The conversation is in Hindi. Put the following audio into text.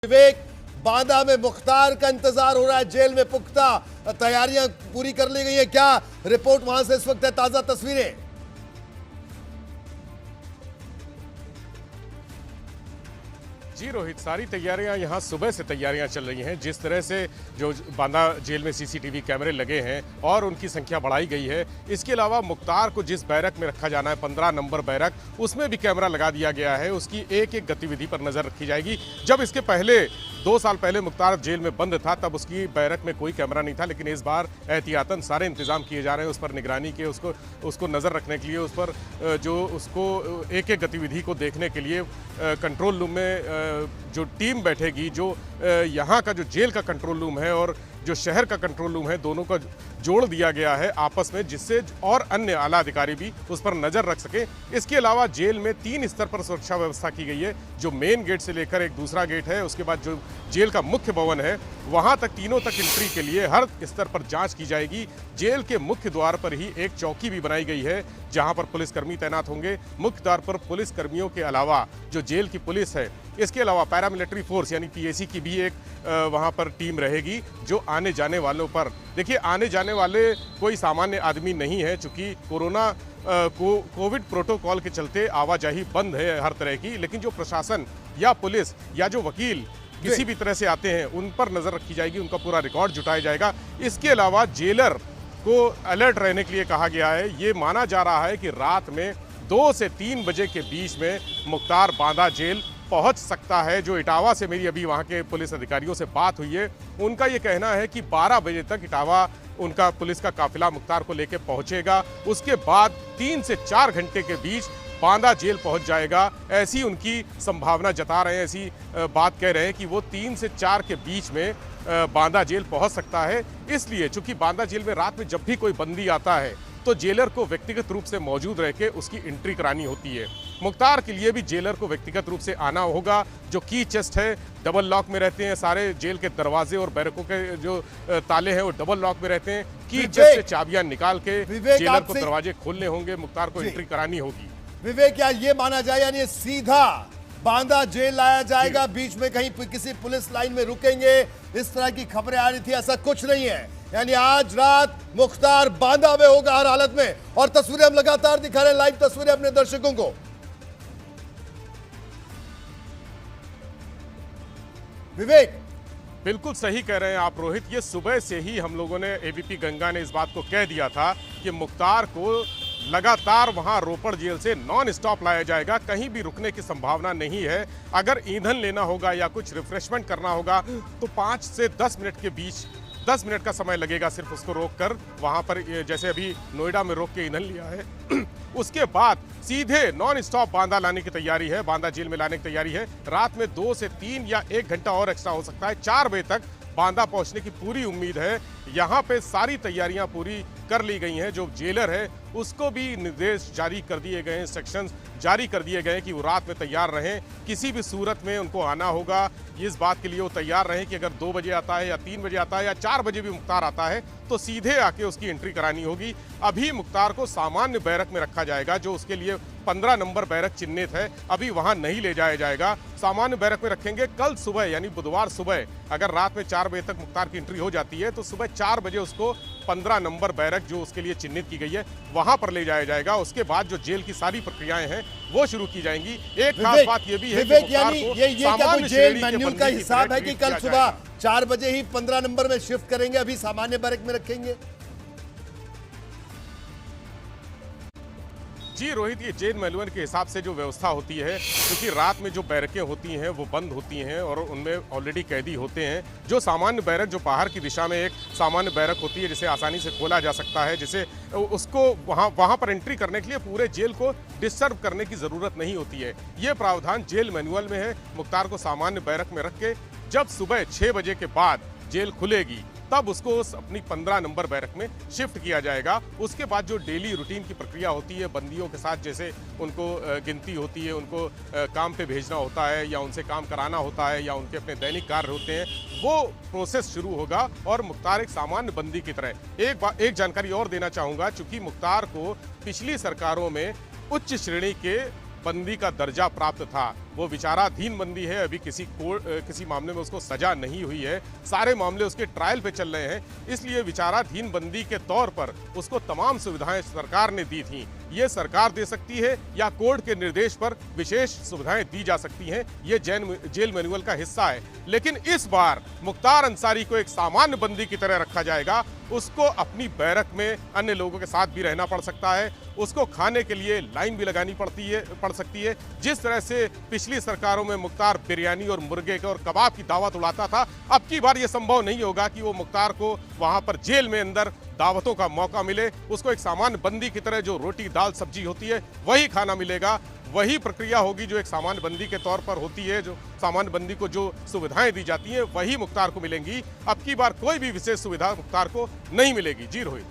विवेक, बांदा में मुख्तार का इंतजार हो रहा है। जेल में पुख्ता तैयारियां पूरी कर ली गई है। क्या रिपोर्ट वहां से इस वक्त है? ताजा तस्वीरें। जी रोहित, सारी तैयारियां यहाँ सुबह से तैयारियां चल रही हैं। जिस तरह से जो बांदा जेल में सीसीटीवी कैमरे लगे हैं और उनकी संख्या बढ़ाई गई है, इसके अलावा मुख्तार को जिस बैरक में रखा जाना है 15 नंबर बैरक, उसमें भी कैमरा लगा दिया गया है। उसकी एक एक गतिविधि पर नजर रखी जाएगी। जब इसके पहले 2 साल पहले मुख्तार जेल में बंद था तब उसकी बैरक में कोई कैमरा नहीं था, लेकिन इस बार एहतियातन सारे इंतजाम किए जा रहे हैं उस पर निगरानी के, उसको नज़र रखने के लिए, उस पर जो उसको एक एक गतिविधि को देखने के लिए कंट्रोल रूम में जो टीम बैठेगी, जो यहाँ का जो जेल का कंट्रोल रूम है और जो शहर का कंट्रोल रूम है, दोनों का जोड़ दिया गया है आपस में, जिससे और अन्य आला अधिकारी भी उस पर नज़र रख सके। इसके अलावा जेल में 3 स्तर पर सुरक्षा व्यवस्था की गई है। जो मेन गेट से लेकर एक दूसरा गेट है, उसके बाद जो जेल का मुख्य भवन है वहाँ तक, तीनों तक एंट्री के लिए हर स्तर पर जांच की जाएगी। जेल के मुख्य द्वार पर ही एक चौकी भी बनाई गई है जहाँ पर पुलिसकर्मी तैनात होंगे। मुख्य द्वार पर पुलिसकर्मियों के अलावा जो जेल की पुलिस है, इसके अलावा पैरामिलिट्री फोर्स यानी पीएसी की भी एक वहाँ पर टीम रहेगी जो आने जाने वालों पर, देखिए आने जाने वाले कोई सामान्य आदमी नहीं है, चूंकि कोविड प्रोटोकॉल के चलते आवाजाही बंद है हर तरह की, लेकिन जो प्रशासन या पुलिस या जो वकील किसी भी तरह से आते हैं उन पर नज़र रखी जाएगी, उनका पूरा रिकॉर्ड जुटाया जाएगा। इसके अलावा जेलर को अलर्ट रहने के लिए कहा गया है। ये माना जा रहा है कि रात में 2 से 3 बजे के बीच में मुख्तार बांदा जेल पहुंच सकता है। जो इटावा से मेरी अभी वहां के पुलिस अधिकारियों से बात हुई है, उनका ये कहना है कि 12 बजे तक इटावा उनका पुलिस का काफिला मुख्तार को लेकर पहुंचेगा। उसके बाद 3 से 4 घंटे के बीच बांदा जेल पहुंच जाएगा। ऐसी उनकी संभावना जता रहे हैं, ऐसी बात कह रहे हैं कि वो 3 से 4 के बीच में बांदा जेल पहुंच सकता है। इसलिए चूंकि बांदा जेल में रात में जब भी कोई बंदी आता है तो जेलर को व्यक्तिगत रूप से मौजूद रह के उसकी एंट्री करानी होती है। मुख्तार के लिए भी जेलर को व्यक्तिगत रूप से आना होगा। जो की चेस्ट है, डबल लॉक में रहते हैं सारे जेल के दरवाजे और बैरकों के जो ताले हैं वो डबल लॉक में रहते हैं। की चेस्ट से चाबियां निकाल के जेलर को दरवाजे खोलने होंगे, मुख्तार को एंट्री करानी होगी। विवेक, क्या ये माना जाए यानी सीधा बांदा जेल लाया जाएगा, बीच में कहीं किसी पुलिस लाइन में रुकेंगे, इस तरह की खबरें आ रही थी, ऐसा कुछ नहीं है। यानी आज रात मुख्तार बांदा में होगा हर हालत में। और तस्वीरें हम लगातार दिखा रहे हैं, लाइव तस्वीरें अपने दर्शकों को। विवेक, बिल्कुल सही कह रहे हैं आप रोहित। ये सुबह से ही हम लोगों ने, एबीपी गंगा ने इस बात को कह दिया था कि मुख्तार को लगातार वहां रोपड़ जेल से नॉन स्टॉप लाया जाएगा, कहीं भी रुकने की संभावना नहीं है। अगर ईंधन लेना होगा या कुछ रिफ्रेशमेंट करना होगा तो 5 से 10 मिनट के बीच 10 मिनट का समय लगेगा सिर्फ उसको रोककर वहां पर, जैसे अभी नोएडा में रोक के ईंधन लिया है। उसके बाद सीधे नॉन स्टॉप बांदा लाने की तैयारी है, बांदा जेल में लाने की तैयारी है। रात में 2 से 3 या 1 घंटा और एक्स्ट्रा हो सकता है, 4 बजे तक बांदा पहुंचने की पूरी उम्मीद है। यहाँ पे सारी तैयारियां पूरी कर ली गई हैं। जो जेलर है उसको भी निर्देश जारी कर दिए गए हैं, इंस्ट्रक्शंस जारी कर दिए गए हैं कि वो रात में तैयार रहें। किसी भी सूरत में उनको आना होगा, इस बात के लिए वो तैयार रहें कि अगर 2 बजे आता है या 3 बजे आता है या 4 बजे भी मुख्तार आता है तो सीधे आके उसकी एंट्री करानी होगी। अभी मुख्तार को सामान्य बैरक में रखा जाएगा, जो उसके लिए 15 नंबर बैरक चिन्हित है, अभी वहां नहीं ले जाया जाएगा, सामान्य बैरक में रखेंगे। कल सुबह यानी बुधवार सुबह अगर रात में 4 बजे तक मुख्तार की एंट्री हो जाती है तो सुबह 4 बजे उसको 15 नंबर बैरक जो उसके लिए चिन्हित की गई है वहां पर ले जाया जाएगा। उसके बाद जो जेल की सारी प्रक्रियाएं हैं वो शुरू की जाएंगी। एक खास बात ये भी है कि यानी ये क्या कोई जेल मैन्यूल का हिसाब है कि कल सुबह 4 बजे ही 15 नंबर में शिफ्ट करेंगे, अभी सामान्य बैरक में रखेंगे? जी रोहित, ये जेल मैनुअल के हिसाब से जो व्यवस्था होती है, क्योंकि रात में जो बैरकें होती हैं वो बंद होती हैं और उनमें ऑलरेडी कैदी होते हैं। जो सामान्य बैरक जो बाहर की दिशा में एक सामान्य बैरक होती है जिसे आसानी से खोला जा सकता है, जिसे उसको वहाँ पर एंट्री करने के लिए पूरे जेल को डिस्टर्ब करने की ज़रूरत नहीं होती है। ये प्रावधान जेल मैनुअल में है। मुख्तार को सामान्य बैरक में रख के जब सुबह 6 बजे के बाद जेल खुलेगी तब उसको अपनी 15 नंबर बैरक में शिफ्ट किया जाएगा। उसके बाद जो डेली रूटीन की प्रक्रिया होती है बंदियों के साथ, जैसे उनको गिनती होती है, उनको काम पे भेजना होता है या उनसे काम कराना होता है या उनके अपने दैनिक कार्य होते हैं, वो प्रोसेस शुरू होगा और मुख्तार एक सामान्य बंदी की तरह। एक जानकारी और देना चाहूँगा, चूँकि मुख्तार को पिछली सरकारों में उच्च श्रेणी के बंदी का दर्जा प्राप्त था। वो विचाराधीन बंदी है, अभी किसी मामले में उसको सजा नहीं हुई है, सारे मामले उसके ट्रायल पे चल रहे हैं, इसलिए विचाराधीन बंदी के तौर पर उसको तमाम सुविधाएं सरकार ने दी थी। ये सरकार दे सकती है या कोर्ट के निर्देश पर विशेष सुविधाएं दी जा सकती हैं, ये जेल मैनुअल का हिस्सा है। लेकिन इस बार मुख्तार अंसारी को एक सामान्य बंदी की तरह रखा जाएगा। उसको अपनी बैरक में अन्य लोगों के साथ भी रहना पड़ सकता है, उसको खाने के लिए लाइन भी लगानी पड़ सकती है। जिस तरह से पिछली सरकारों में मुख्तार बिरयानी और मुर्गे और कबाब की दावत उड़ाता था, अब की बार यह संभव नहीं होगा कि वो मुख्तार को वहां पर जेल में अंदर दावतों का मौका मिले। उसको एक सामान्य बंदी की तरह जो रोटी दाल सब्जी होती है वही खाना मिलेगा, वही प्रक्रिया होगी जो एक सामान्य बंदी के तौर पर होती है। जो सामान्य बंदी को जो सुविधाएं दी जाती हैं वही मुख्तार को मिलेंगी। अब की बार कोई भी विशेष सुविधा मुख्तार को नहीं मिलेगी। जी रोहित।